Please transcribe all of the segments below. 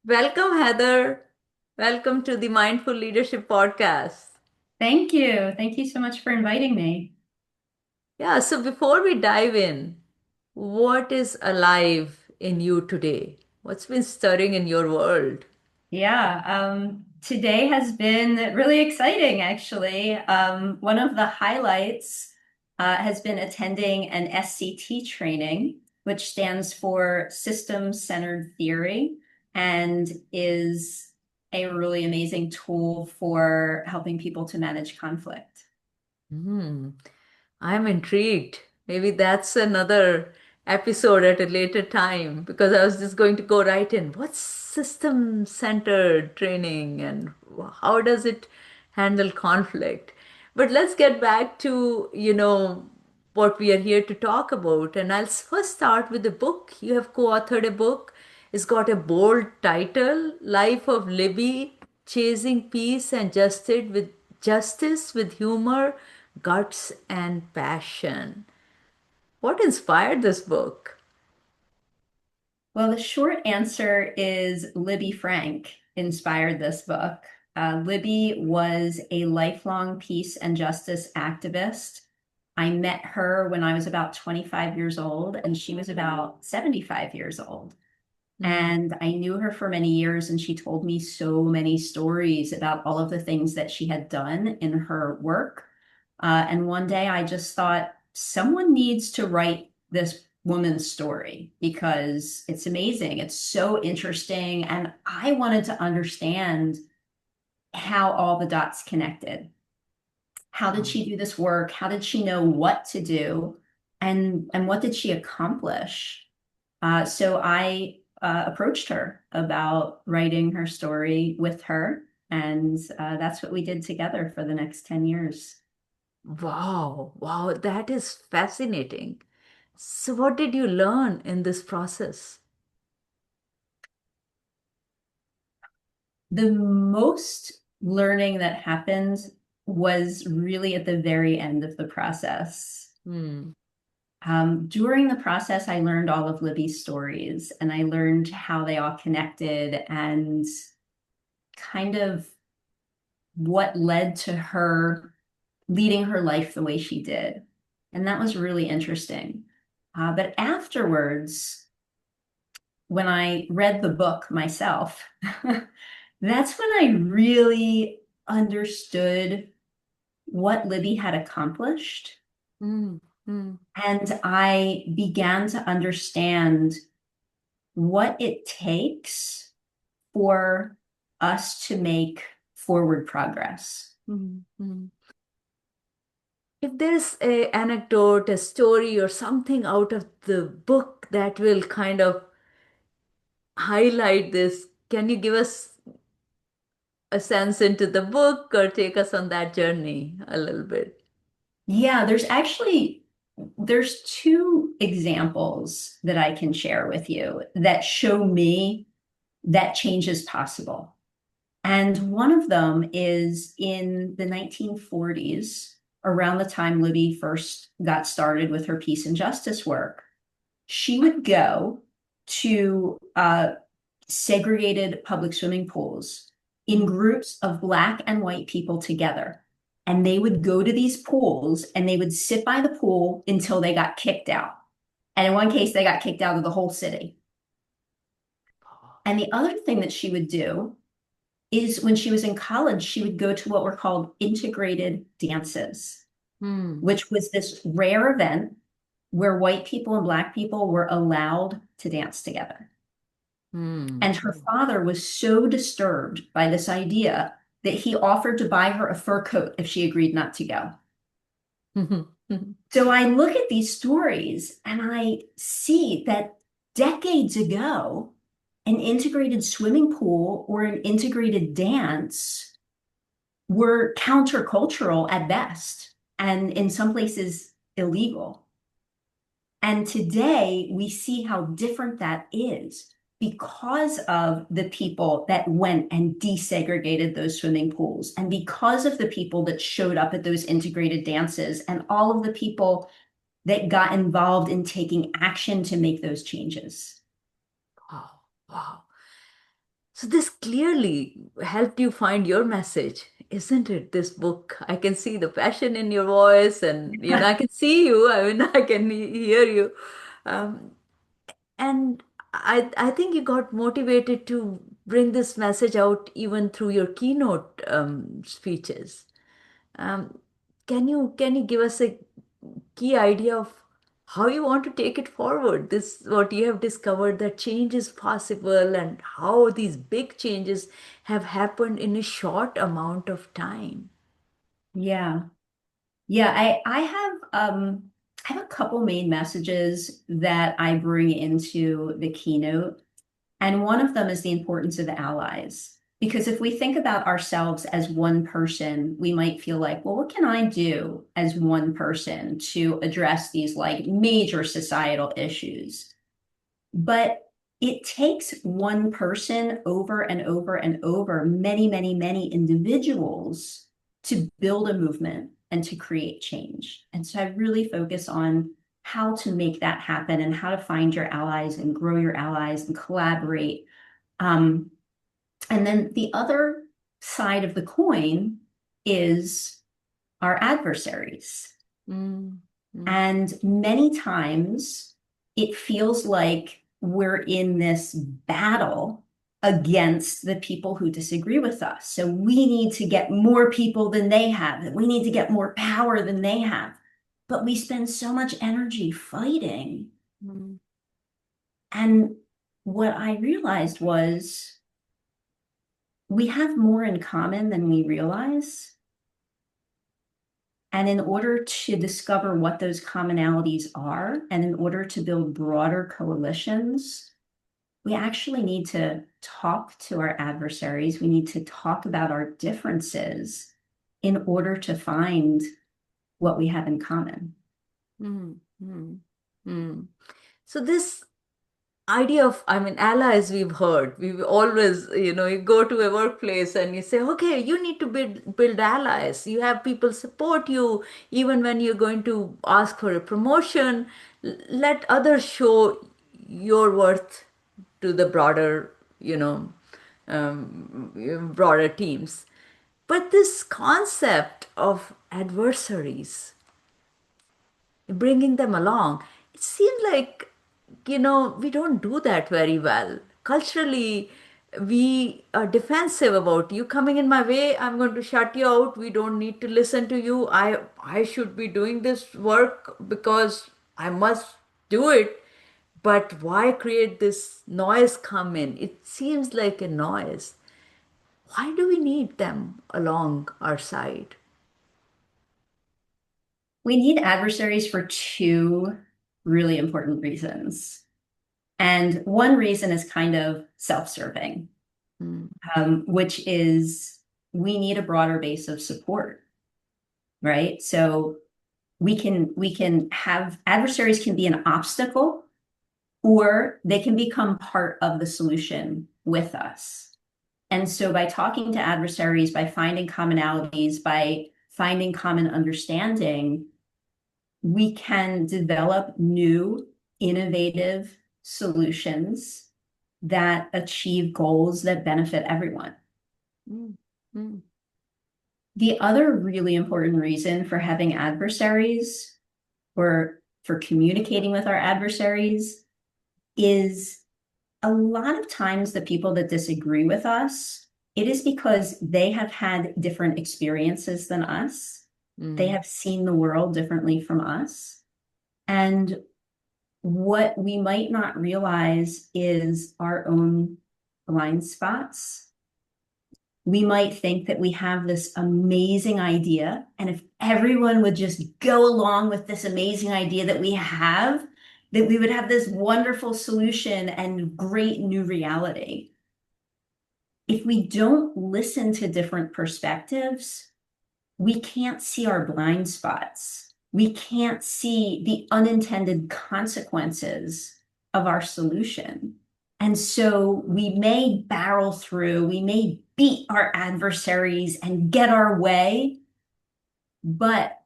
Welcome, Heather. Welcome to the Mindful Leadership Podcast. Thank you. Thank you so much for inviting me. Yeah, so before we dive in, what is alive in you today? What's been stirring in your world? Today has been really exciting, actually. One of the highlights has been attending an SCT training, which stands for System-Centered Theory, and is a really amazing tool for helping people to manage conflict. Hmm. I'm intrigued. Maybe that's another episode at a later time because I was just going to go right in. What's system-centered training and how does it handle conflict? But let's get back to, what we are here to talk about. And I'll first start with the book. You have co-authored a book. It's got a bold title, Life of Libby, Chasing Peace and Justice with Humor, Guts and Passion. What inspired this book? Well, the short answer is Libby Frank inspired this book. Libby was a lifelong peace and justice activist. I met her when I was about 25 years old, and she was about 75 years old. Hmm. And I knew her for many years, and she told me so many stories about all of the things that she had done in her work. And one day I just thought, someone needs to write this woman's story because it's amazing. It's so interesting. And I wanted to understand how all the dots connected. How did she do this work? How did she know what to do? And what did she accomplish? So I approached her about writing her story with her. And that's what we did together for the next 10 years. Wow, wow, that is fascinating. So, what did you learn in this process? The most learning that happened was really at the very end of the process. Hmm. During the process, I learned all of Libby's stories and I learned how they all connected and kind of what led to her leading her life the way she did. And that was really interesting. But afterwards, when I read the book myself, that's when I really understood what Libby had accomplished. Hmm. Hmm. And I began to understand what it takes for us to make forward progress. Hmm. Hmm. If there's a anecdote, a story, or something out of the book that will kind of highlight this, can you give us a sense into the book or take us on that journey a little bit? Yeah, there's two examples that I can share with you that show me that change is possible. And one of them is in the 1940s, around the time Libby first got started with her peace and justice work. She would go to segregated public swimming pools in Hmm. groups of Black and white people together. And they would go to these pools and they would sit by the pool until they got kicked out. And in one case, they got kicked out of the whole city. And the other thing that she would do is when she was in college, she would go to what were called integrated dances, Hmm. which was this rare event where white people and Black people were allowed to dance together. Hmm. And her father was so disturbed by this idea that he offered to buy her a fur coat if she agreed not to go. Hmm. So I look at these stories and I see that decades ago, an integrated swimming pool or an integrated dance were countercultural at best, and in some places illegal. And today we see how different that is because of the people that went and desegregated those swimming pools, and because of the people that showed up at those integrated dances, and all of the people that got involved in taking action to make those changes. Wow. Wow. So this clearly helped you find your message, isn't it? This book. I can see the passion in your voice, and I can see you. I mean, I can hear you. Um, and I think you got motivated to bring this message out even through your keynote speeches. Um, can you give us a key idea of how you want to take it forward? This what you have discovered, that change is possible, and how these big changes have happened in a short amount of time. Yeah. Yeah, I have a couple main messages that I bring into the keynote. And one of them is the importance of allies. Because if we think about ourselves as one person, we might feel like, well, what can I do as one person to address these like major societal issues? But it takes one person over and over and over, many, many, many individuals to build a movement and to create change. And so I really focus on how to make that happen and how to find your allies and grow your allies and collaborate. Um, and then the other side of the coin is our adversaries. Mm, mm, And many times it feels like we're in this battle against the people who disagree with us. So we need to get more people than they have, that we need to get more power than they have. But we spend so much energy fighting. mm, And what I realized was we have more in common than we realize. And in order to discover what those commonalities are, and in order to build broader coalitions, we actually need to talk to our adversaries. We need to talk about our differences in order to find what we have in common. mm, mm, mm. So this idea of, I mean, allies, we've always, you go to a workplace and you say, okay, you need to build allies. You have people support you even when you're going to ask for a promotion. Let others show your worth to the broader, broader teams. But this concept of adversaries, bringing them along. It seems like, we don't do that very well. Culturally, we are defensive about you coming in my way. I'm going to shut you out. We don't need to listen to you. I should be doing this work because I must do it. But why create this noise come in? It seems like a noise. Why do we need them along our side? We need adversaries for two really important reasons. And one reason is kind of self-serving, Hmm. which is we need a broader base of support, right? So we can have adversaries can be an obstacle or they can become part of the solution with us. And so by talking to adversaries, by finding commonalities, by finding common understanding, we can develop new, innovative solutions that achieve goals that benefit everyone. Hmm. Hmm. The other really important reason for having adversaries or for communicating with our adversaries is a lot of times the people that disagree with us, it is because they have had different experiences than us. They Hmm. have seen the world differently from us. And what we might not realize is our own blind spots. We might think that we have this amazing idea, and if everyone would just go along with this amazing idea that we have, that we would have this wonderful solution and great new reality. If we don't listen to different perspectives, we can't see our blind spots. We can't see the unintended consequences of our solution. And so we may barrel through, we may beat our adversaries and get our way, but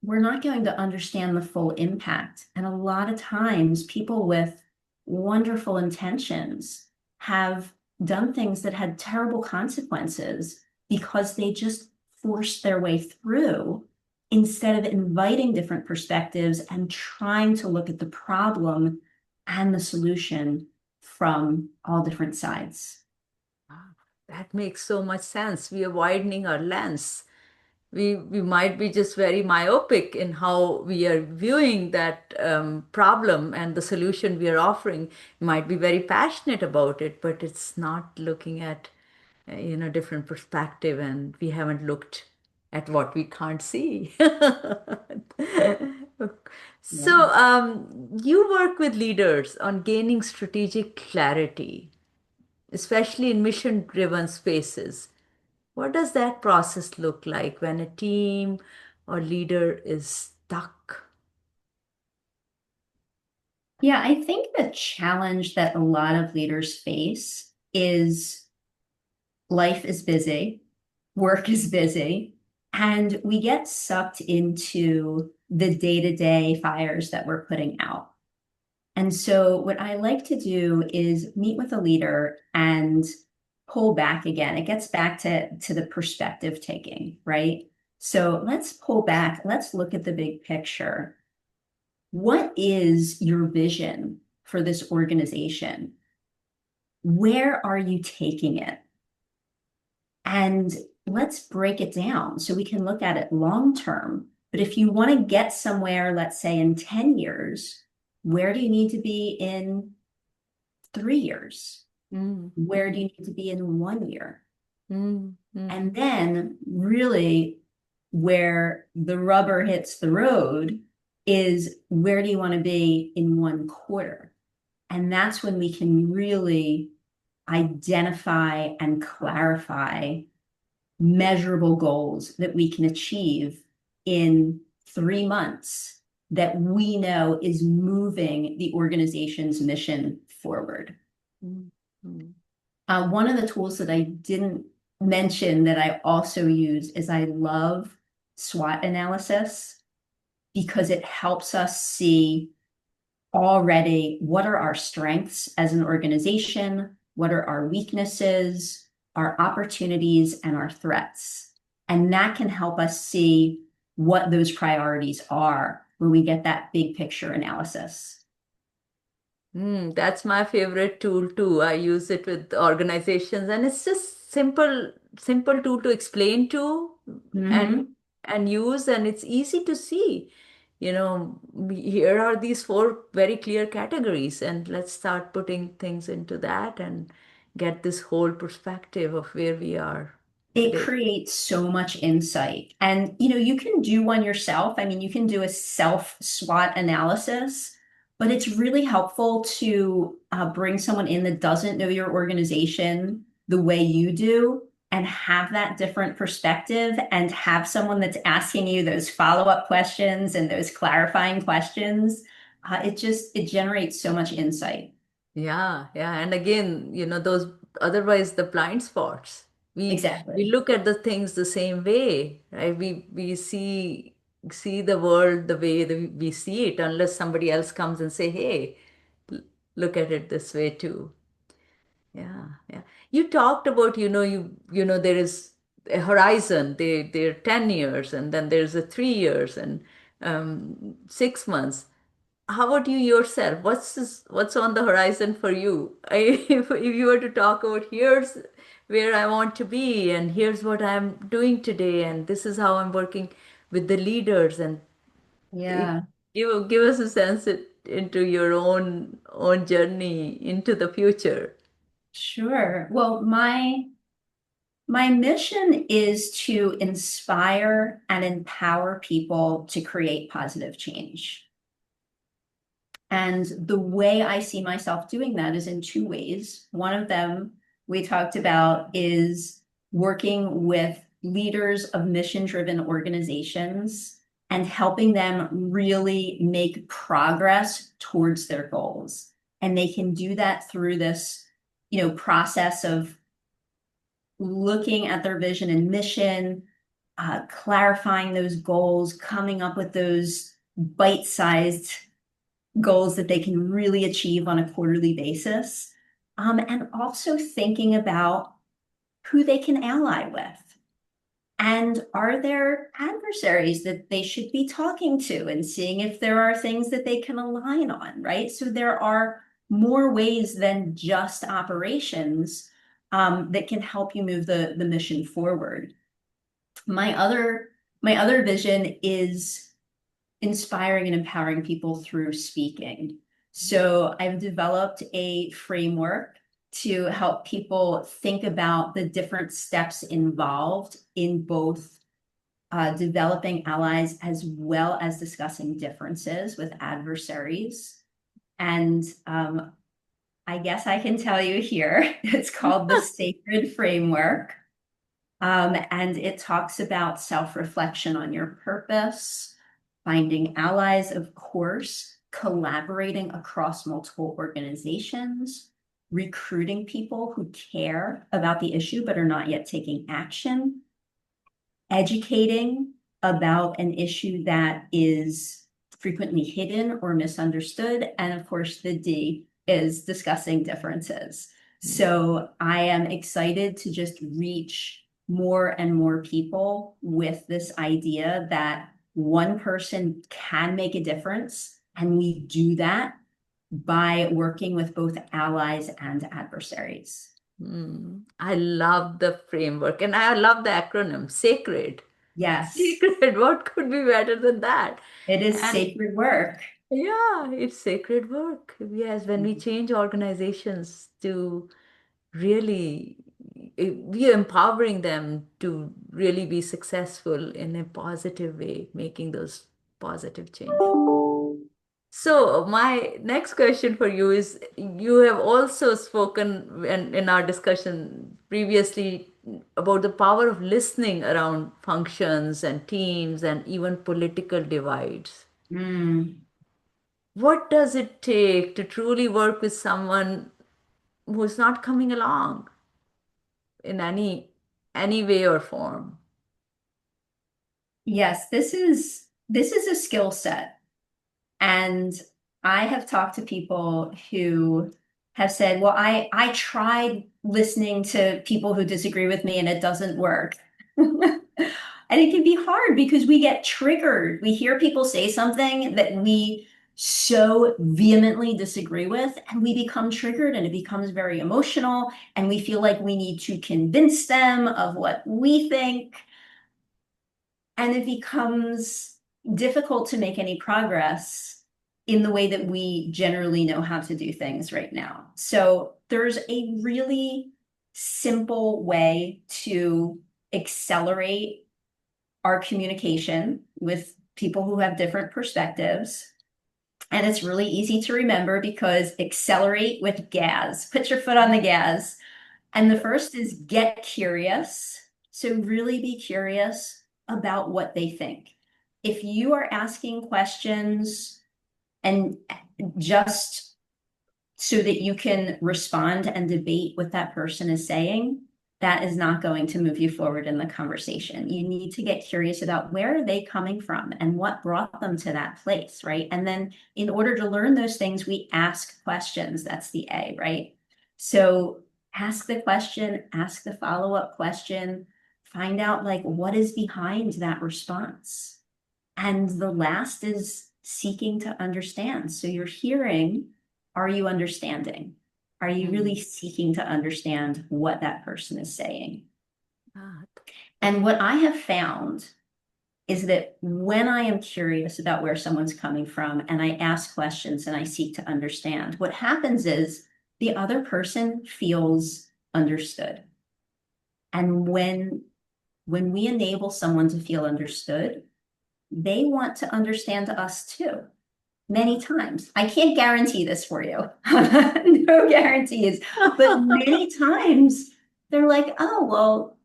we're not going to understand the full impact. And a lot of times, people with wonderful intentions have done things that had terrible consequences because they just forced their way through instead of inviting different perspectives and trying to look at the problem and the solution from all different sides. Ah, that makes so much sense. We are widening our lens. We might be just very myopic in how we are viewing that problem, and the solution we are offering might be very passionate about it, but it's not looking at different perspective, and we haven't looked at what we can't see. Yeah. So you work with leaders on gaining strategic clarity, especially in mission driven spaces. What does that process look like when a team or leader is stuck? Yeah, I think the challenge that a lot of leaders face is life is busy, work is busy, and we get sucked into the day-to-day fires that we're putting out. And so, what I like to do is meet with a leader and pull back again. It gets back to the perspective taking, right? So, let's pull back, let's look at the big picture. What is your vision for this organization? Where are you taking it? And let's break it down so we can look at it long term. But if you want to get somewhere, let's say in 10 years, where do you need to be in 3 years? Mm, Where do you need to be in 1 year? mm, mm, And then, really, where the rubber hits the road is where do you want to be in 1 quarter? And that's when we can really identify and clarify measurable goals that we can achieve in 3 months that we know is moving the organization's mission forward. mm, mm. One of the tools that I didn't mention that I also use is I love SWOT analysis because it helps us see already what are our strengths as an organization, what are our weaknesses, our opportunities, and our threats. And that can help us see what those priorities are when we get that big picture analysis. That's my favorite tool too. I use it with organizations, and it's just simple tool to explain to and Mm-hmm. use, and it's easy to see. Here are these four very clear categories, and let's start putting things into that and get this whole perspective of where we are It today. creates so much insight. And you can do one yourself. I mean, you can do a self SWOT analysis, but it's really helpful to bring someone in that doesn't know your organization the way you do and have that different perspective and have someone that's asking you those follow-up questions and those clarifying questions. It generates so much insight. Yeah, yeah. And again, those otherwise the blind spots. We Exactly. look at the things the same way, right? We see the world the way that we see it, unless somebody else comes and say, "Hey, l- look at it this way too." Yeah, yeah. You talked about, there is a horizon. They're 10 years, and then there's a 3 years and 6 months. How about you yourself? What's on the horizon for you? If you were to talk about here's where I want to be, and here's what I'm doing today, and this is how I'm working with the leaders, and it, Yeah, give us a sense into your own journey into the future. sure. Well, my mission is to inspire and empower people to create positive change. And the way I see myself doing that is in two ways. One of them we talked about is working with leaders of mission-driven organizations and helping them really make progress towards their goals. And they can do that through this, process of looking at their vision and mission, clarifying those goals, coming up with those bite-sized goals that they can really achieve on a quarterly basis. and also thinking about who they can ally with. And are there adversaries that they should be talking to and seeing if there are things that they can align on, right? So there are more ways than just operations that can help you move the mission forward. My other my other vision is inspiring and empowering people through speaking. So I've developed a framework to help people think about the different steps involved in both developing allies as well as discussing differences with adversaries. And I guess I can tell you here, it's called the Sacred Framework. And it talks about self-reflection on your purpose, finding allies, of course, collaborating across multiple organizations, recruiting people who care about the issue but are not yet taking action, educating about an issue that is frequently hidden or misunderstood. And of course, the D is discussing differences. So I am excited to just reach more and more people with this idea that one person can make a difference. And we do that by working with both allies and adversaries. I love the framework and I love the acronym sacred. Yes, Sacred, what could be better than that? it is And sacred work. yeah, it's sacred work. Yes, when we change organizations to really we are empowering them to really be successful in a positive way, making those positive changes. So, my next question for you is you have also spoken in our discussion previously about the power of listening around functions and teams and even political divides. Mm. What does it take to truly work with someone who's not coming along in any way or form? Yes, this is a skill set. And I have talked to people who have said, well, I tried listening to people who disagree with me and it doesn't work. And it can be hard because we get triggered. We hear people say something that we so vehemently disagree with, and we become triggered and it becomes very emotional, and we feel like we need to convince them of what we think. And it becomes difficult to make any progress in the way that we generally know how to do things right now. So there's a really simple way to accelerate our communication with people who have different perspectives. And it's really easy to remember because accelerate with gas. Put your foot on the gas. And the first is get curious. So really be curious about what they think. If you are asking questions and just so that you can respond and debate what that person is saying, that is not going to move you forward in the conversation. You need to get curious about where are they coming from and what brought them to that place, right? And then in order to learn those things, we ask questions. That's the A, right? So ask the question, ask the follow-up question, find out like what is behind that response. And the last is seeking to understand. So you're hearing, are you understanding? Are you really Mm. seeking to understand what that person is saying? Ah, And what I have found is that when I am curious about where someone's coming from and I ask questions and I seek to understand, what happens is the other person feels understood. And when we enable someone to feel understood, they want to understand us too. Many times. I can't guarantee this for you. No guarantees. But many times they're like, oh, well,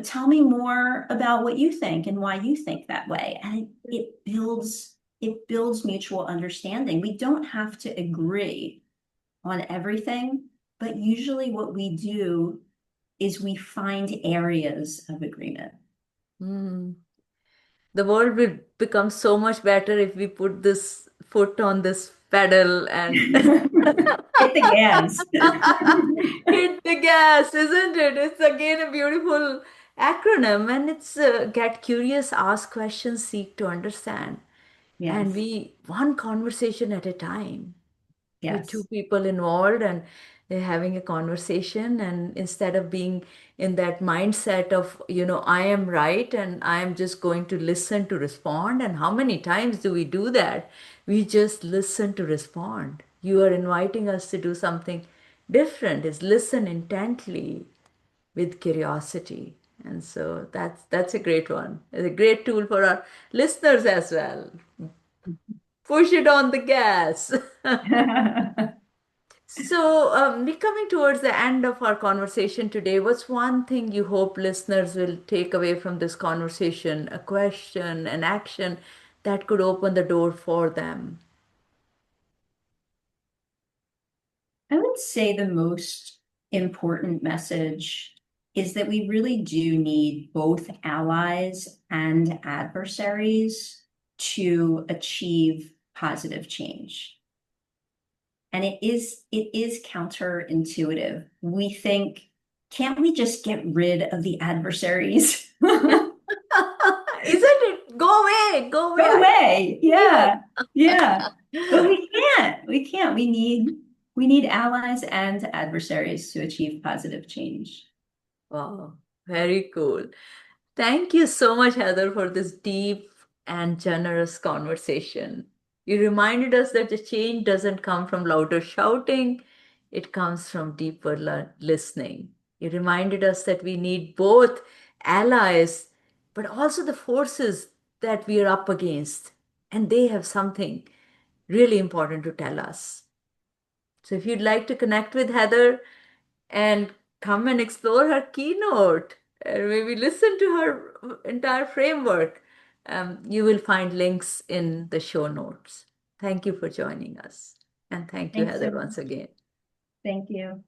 tell me more about what you think and why you think that way. And it builds mutual understanding. We don't have to agree on everything, but usually what we do is we find areas of agreement. mm. The world will become so much better if we put this foot on this pedal and Hit the gas. Hit the gas, isn't it? It's again a beautiful acronym, and it's get curious, ask questions, seek to understand. And Yes, we one conversation at a time with two yes. people involved, and they're having a conversation, and instead of being in that mindset of, I am right and I am just going to listen to respond. And how many times do we do that? We just listen to respond. You are inviting us to do something different, is listen intently with curiosity. And so that's a great one. It's a great tool for our listeners as well. Push it on the gas. So, we're coming towards the end of our conversation today. What's one thing you hope listeners will take away from this conversation? A question, an action that could open the door for them? I would say the most important message is that we really do need both allies and adversaries to achieve positive change. And it is counterintuitive. We think, can't we just get rid of the adversaries? Isn't it? Go away, go away. Go away. Yeah. Yeah. Yeah. But we can't. We can't. We need allies and adversaries to achieve positive change. Wow, very cool. Thank you so much, Heather, for this deep and generous conversation. You reminded us that the change doesn't come from louder shouting, it comes from deeper listening. You reminded us that we need both allies, but also the forces that we are up against, and they have something really important to tell us. So, if you'd like to connect with Heather, and come and explore her keynote and maybe listen to her entire framework. You will find links in the show notes. Thank you for joining us. And thank you, Thanks so Heather, once much. again. Thank you.